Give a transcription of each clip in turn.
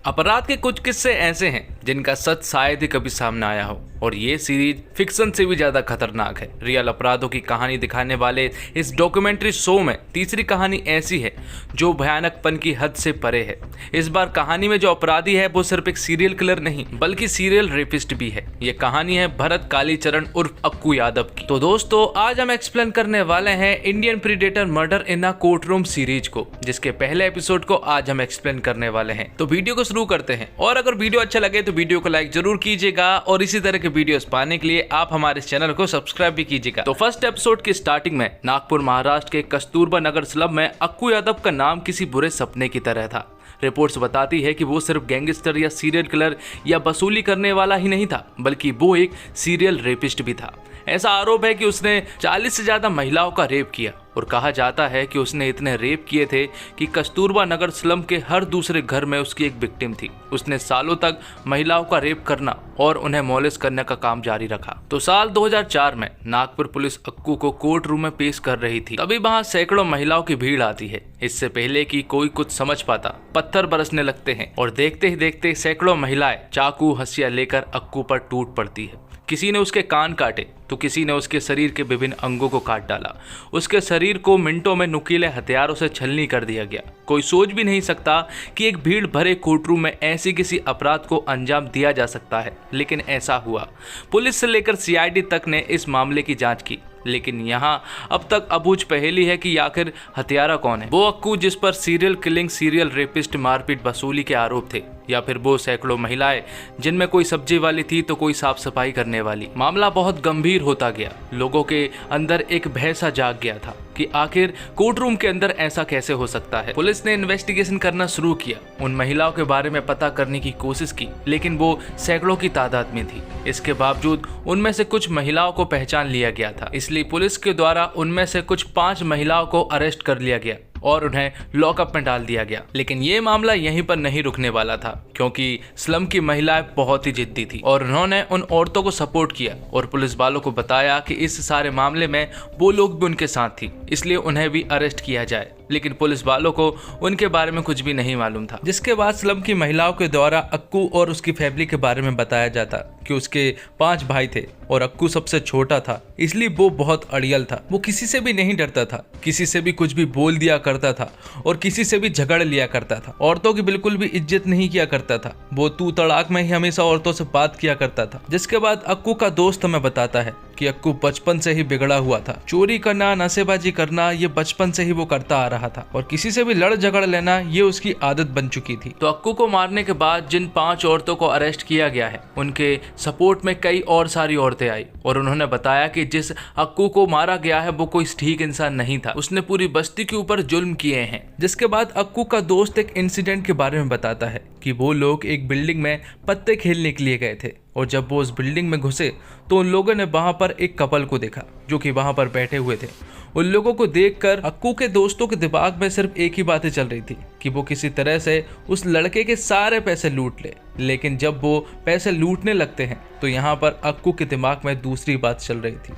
अपराध के कुछ किस्से ऐसे हैं जिनका सच शायद ही कभी सामने आया हो, और ये सीरीज फिक्शन से भी ज्यादा खतरनाक है। रियल अपराधों की कहानी दिखाने वाले इस डॉक्यूमेंट्री शो में तीसरी कहानी ऐसी है जो भयानकपन की हद से परे है। इस बार कहानी में जो अपराधी है वो सिर्फ एक सीरियल किलर नहीं बल्कि सीरियल रेपिस्ट भी है। ये कहानी है भरत कालीचरण उर्फ अक्कू यादव की। तो दोस्तों, आज हम एक्सप्लेन करने वाले हैं Indian predator murder in a court room series को, जिसके पहले एपिसोड को आज हम एक्सप्लेन करने वाले हैं। तो वीडियो को शुरू करते हैं, और अगर वीडियो अच्छा लगे तो वीडियो को लाइक जरूर कीजिएगा, और इसी तरह के वीडियोस पाने के लिए आप हमारे चैनल को सब्सक्राइब भी कीजिएगा। तो फर्स्ट एपिसोड की स्टार्टिंग में नागपुर महाराष्ट्र के कस्तूरबा नगर स्लम में अक्कू यादव का नाम किसी बुरे सपने की तरह था। रिपोर्ट्स बताती है कि वो सिर्फ गैंगस्टर या सीरियल किलर या वसूली करने वाला ही नहीं था, बल्कि वो एक सीरियल रेपिस्ट भी था। ऐसा आरोप है कि उसने 40 से ज्यादा महिलाओं का रेप किया, और कहा जाता है कि उसने इतने रेप किए थे कि कस्तूरबा नगर स्लम के हर दूसरे घर में उसकी एक विक्टिम थी। उसने सालों तक महिलाओं का रेप करना और उन्हें मॉलेस्ट करने का काम जारी रखा। तो साल 2004 में नागपुर पुलिस अक्कू को कोर्ट रूम में पेश कर रही थी। तभी वहां सैकड़ों महिलाओं की भीड़ आती है। इससे पहले कि कोई कुछ समझ पाता, पत्थर बरसने लगते हैं, और देखते ही देखते सैकड़ों महिलाएं चाकू हंसिया लेकर अक्कू पर टूट पड़ती है। किसी ने उसके कान काटे तो किसी ने उसके शरीर के विभिन्न अंगों को काट डाला। उसके शरीर को मिनटों में नुकीले हथियारों से छलनी कर दिया गया। कोई सोच भी नहीं सकता कि एक भीड़ भरे कोर्टरूम में ऐसी किसी अपराध को अंजाम दिया जा सकता है, लेकिन ऐसा हुआ। पुलिस से लेकर सीआईडी तक ने इस मामले की जांच की, लेकिन यहाँ अब तक अबूझ पहेली है कि आखिर हत्यारा कौन है। वो अक्कू जिस पर सीरियल किलिंग, सीरियल रेपिस्ट, मारपीट, वसूली के आरोप थे, या फिर वो सैकड़ों महिलाएं जिनमें कोई सब्जी वाली थी तो कोई साफ सफाई करने वाली। मामला बहुत गंभीर होता गया। लोगों के अंदर एक भय सा जाग गया था कि आखिर कोर्ट रूम के अंदर ऐसा कैसे हो सकता है। पुलिस ने इन्वेस्टिगेशन करना शुरू किया, उन महिलाओं के बारे में पता करने की कोशिश की, लेकिन वो सैकड़ों की तादाद में थी। इसके बावजूद उनमें से कुछ महिलाओं को पहचान लिया गया था, इसलिए पुलिस के द्वारा उनमें से कुछ 5 महिलाओं को अरेस्ट कर लिया गया और उन्हें लॉकअप में डाल दिया गया। लेकिन ये मामला यहीं पर नहीं रुकने वाला था, क्योंकि स्लम की महिलाएं बहुत ही जिद्दी थी और उन्होंने उन औरतों को सपोर्ट किया और पुलिस वालों को बताया कि इस सारे मामले में वो लोग भी उनके साथ थी, इसलिए उन्हें भी अरेस्ट किया जाए। लेकिन पुलिस वालों को उनके बारे में कुछ भी नहीं मालूम था। जिसके बाद स्लम की महिलाओं के द्वारा अक्कू और उसकी फैमिली के बारे में बताया जाता कि उसके 5 भाई थे और अक्कू सबसे छोटा था, इसलिए वो बहुत अड़ियल था। वो किसी से भी नहीं डरता था, किसी से भी कुछ भी बोल दिया करता था और किसी से भी झगड़ लिया करता था। औरतों की बिल्कुल भी इज्जत नहीं किया करता था। वो तू तड़ाक में ही हमेशा औरतों से बात किया करता था। जिसके बाद अक्कू का दोस्त हमें बताता है कि अक्कू बचपन से ही बिगड़ा हुआ था। चोरी करना, नशेबाजी करना, ये बचपन से ही वो करता आ रहा था, और किसी से भी लड़ झगड़ लेना ये उसकी आदत बन चुकी थी। तो अक्कू को मारने के बाद जिन 5 औरतों को अरेस्ट किया गया है, उनके सपोर्ट में कई और सारी औरतें आई और उन्होंने बताया कि जिस अक्कू को मारा गया है वो कोई ठीक इंसान नहीं था, उसने पूरी बस्ती के ऊपर जुल्म किए हैं। जिसके बाद अक्कू का दोस्त एक इंसिडेंट के बारे में बताता है कि वो लोग एक बिल्डिंग में पत्ते खेलने के लिए गए थे, और जब वो उस बिल्डिंग में घुसे तो उन लोगों ने वहां पर एक कपल को देखा जो कि वहां पर बैठे हुए थे। उन लोगों को देखकर अक्कू के दोस्तों के दिमाग में सिर्फ एक ही बातें चल रही थी कि वो किसी तरह से उस लड़के के सारे पैसे लूट ले। लेकिन जब वो पैसे लूटने लगते हैं तो यहाँ पर अक्कू के दिमाग में दूसरी बात चल रही थी,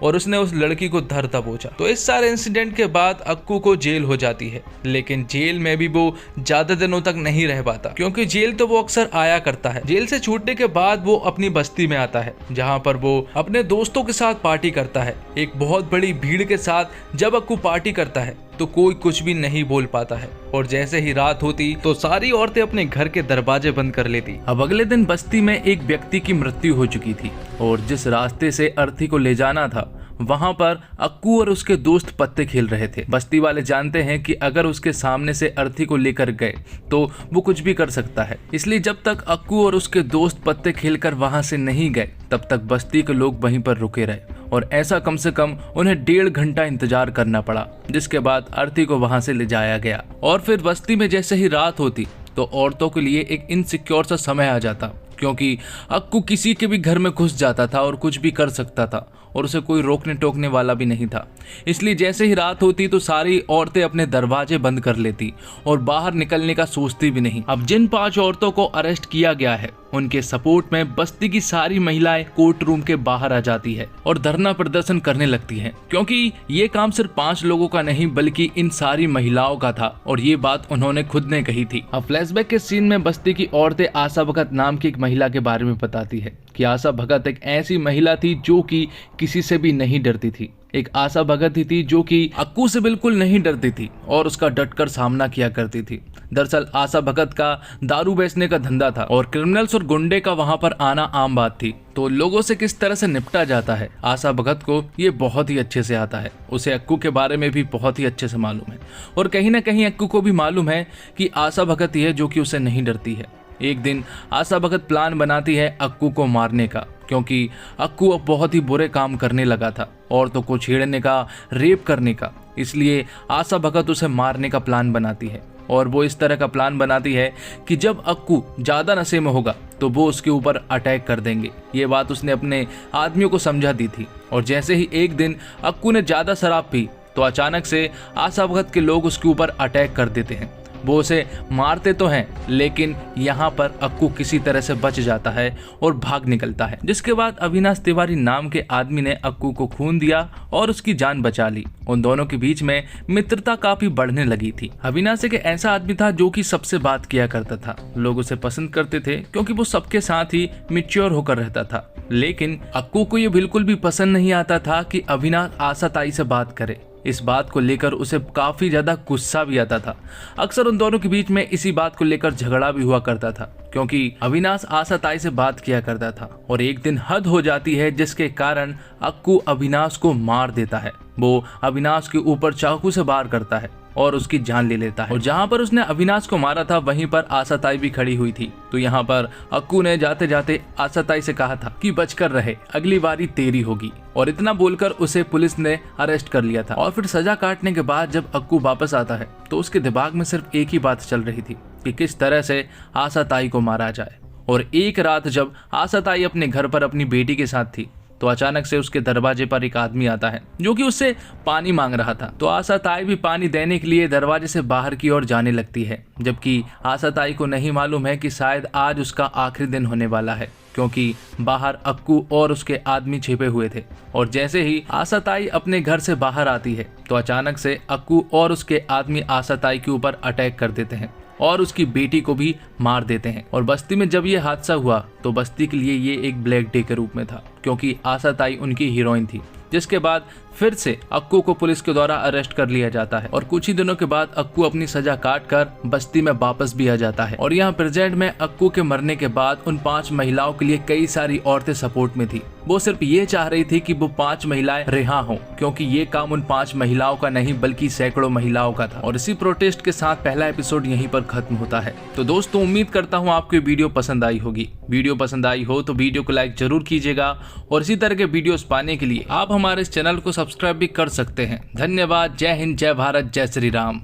और उसने उस लड़की को धर दबोचा। तो इस सारे इंसिडेंट के बाद अक्कू को जेल हो जाती है, लेकिन जेल में भी वो ज्यादा दिनों तक नहीं रह पाता, क्योंकि जेल तो वो अक्सर आया करता है। जेल से छूटने के बाद वो अपनी बस्ती में आता है, जहाँ पर वो अपने दोस्तों के साथ पार्टी करता है। एक बहुत बड़ी भीड़ के साथ जब अक्कू पार्टी करता है तो कोई कुछ भी नहीं बोल पाता है, और जैसे ही रात होती तो सारी औरतें अपने घर के दरवाजे बंद कर लेती। अब अगले दिन बस्ती में एक व्यक्ति की मृत्यु हो चुकी थी, और जिस रास्ते से अर्थी को ले जाना था वहां पर अक्कू और उसके दोस्त पत्ते खेल रहे थे। बस्ती वाले जानते हैं कि अगर उसके सामने से अर्थी को लेकर गए तो वो कुछ भी कर सकता है, इसलिए जब तक अक्कू और उसके दोस्त पत्ते खेलकर वहां से नहीं गए तब तक बस्ती के लोग वहीं पर रुके रहे, और ऐसा कम से कम उन्हें 1.5 घंटा इंतजार करना पड़ा। जिसके बाद अर्थी को वहां से ले जाया गया, और फिर बस्ती में जैसे ही रात होती तो औरतों के लिए एक इनसिक्योर सा समय आ जाता, क्योंकि अक्कू किसी के भी घर में घुस जाता था और कुछ भी कर सकता था, और उसे कोई रोकने टोकने वाला भी नहीं था। इसलिए जैसे ही रात होती तो सारी औरतें अपने दरवाजे बंद कर लेती और बाहर निकलने का सोचती भी नहीं। अब जिन 5 औरतों को अरेस्ट किया गया है उनके सपोर्ट में बस्ती की सारी महिलाएं कोर्ट रूम के बाहर आ जाती है और धरना प्रदर्शन करने लगती हैं, क्योंकि ये काम सिर्फ 5 लोगों का नहीं बल्कि इन सारी महिलाओं का था और ये बात उन्होंने खुद ने कही थी। अब फ्लैशबैक के सीन में बस्ती की औरतें आशा भगत नाम की एक महिला के बारे में बताती है कि आशा भगत एक ऐसी महिला थी जो कि किसी से भी नहीं डरती थी। एक आशा भगत ही थी जो कि अक्कू से बिल्कुल नहीं डरती थी और उसका डटकर सामना किया करती थी। दरअसल आशा भगत का दारू बेचने का धंधा था और क्रिमिनल्स और गुंडे का वहां पर आना आम बात थी, तो लोगों से किस तरह से निपटा जाता है आशा भगत को ये बहुत ही अच्छे से आता है। उसे अक्कू के बारे में भी बहुत ही अच्छे से मालूम है और कहीं ना कहीं अक्कू को भी मालूम है कि आशा भगत ही है जो कि उसे नहीं डरती है। एक दिन आशा भगत प्लान बनाती है अक्कू को मारने का, क्योंकि अक्कू अब बहुत ही बुरे काम करने लगा था, औरतों को छेड़ने का, रेप करने का। इसलिए आशा भगत उसे मारने का प्लान बनाती है और वो इस तरह का प्लान बनाती है कि जब अक्कू ज्यादा नशे में होगा तो वो उसके ऊपर अटैक कर देंगे। ये बात उसने अपने आदमियों को समझा दी थी और जैसे ही एक दिन अक्कू ने ज्यादा शराब पी तो अचानक से आशा भगत के लोग उसके ऊपर अटैक कर देते हैं। वो उसे मारते तो हैं लेकिन यहाँ पर अक्कू किसी तरह से बच जाता है और भाग निकलता है, जिसके बाद अविनाश तिवारी नाम के आदमी ने अक्कू को खून दिया और उसकी जान बचा ली। उन दोनों के बीच में मित्रता काफी बढ़ने लगी थी। अविनाश एक ऐसा आदमी था जो कि सबसे बात किया करता था, लोग उसे पसंद करते थे क्योंकि वो सबके साथ ही मैच्योर होकर रहता था। लेकिन अक्कू को ये बिल्कुल भी पसंद नहीं आता था कि अविनाश आशा ताई से बात करे। इस बात को लेकर उसे काफी ज्यादा गुस्सा भी आता था। अक्सर उन दोनों के बीच में इसी बात को लेकर झगड़ा भी हुआ करता था, क्योंकि अविनाश आशा ताई से बात किया करता था और एक दिन हद हो जाती है जिसके कारण अक्कू अविनाश को मार देता है। वो अविनाश के ऊपर चाकू से वार करता है और उसकी जान ले लेता है और जहाँ पर उसने अविनाश को मारा था वहीं पर आशा ताई भी खड़ी हुई थी। तो यहाँ पर अक्कू ने जाते जाते आशा ताई से कहा था कि बचकर रहे, अगली बारी तेरी होगी, और इतना बोलकर उसे पुलिस ने अरेस्ट कर लिया था। और फिर सजा काटने के बाद जब अक्कू वापस आता है तो उसके दिमाग में सिर्फ एक ही बात चल रही थी कि किस तरह से आशा ताई को मारा जाए। और एक रात जब आशा ताई अपने घर पर अपनी बेटी के साथ थी तो अचानक से उसके दरवाजे पर एक आदमी आता है जो कि उससे पानी मांग रहा था। तो आशा ताई भी पानी देने के लिए दरवाजे से बाहर की ओर जाने लगती है, जबकि आशा ताई को नहीं मालूम है कि शायद आज उसका आखिरी दिन होने वाला है, क्योंकि बाहर अक्कू और उसके आदमी छिपे हुए थे। और जैसे ही आशा ताई अपने घर से बाहर आती है तो अचानक से अक्कू और उसके आदमी आशा ताई के ऊपर अटैक कर देते हैं और उसकी बेटी को भी मार देते हैं। और बस्ती में जब ये हादसा हुआ तो बस्ती के लिए ये एक ब्लैक डे के रूप में था, क्योंकि आशा ताई उनकी हीरोइन थी। जिसके बाद फिर से अक्कू को पुलिस के द्वारा अरेस्ट कर लिया जाता है और कुछ ही दिनों के बाद अक्कू अपनी सजा काट कर बस्ती में वापस भी आ जाता है। और यहाँ प्रेजेंट में अक्कू के मरने के बाद उन 5 महिलाओं के लिए कई सारी औरतें सपोर्ट में थी। वो सिर्फ ये चाह रही थी कि वो 5 महिलाएं रिहा हों, क्योंकि ये काम उन 5 महिलाओं का नहीं बल्कि सैकड़ों महिलाओं का था। और इसी प्रोटेस्ट के साथ पहला एपिसोड यहीं पर खत्म होता है। तो दोस्तों उम्मीद करता हूँ आपको वीडियो पसंद आई होगी। वीडियो पसंद आई हो तो वीडियो को लाइक जरूर कीजिएगा और इसी तरह के वीडियोस पाने के लिए आप हमारे इस चैनल को सब्सक्राइब भी कर सकते हैं। धन्यवाद। जय हिंद, जय भारत, जय श्री राम।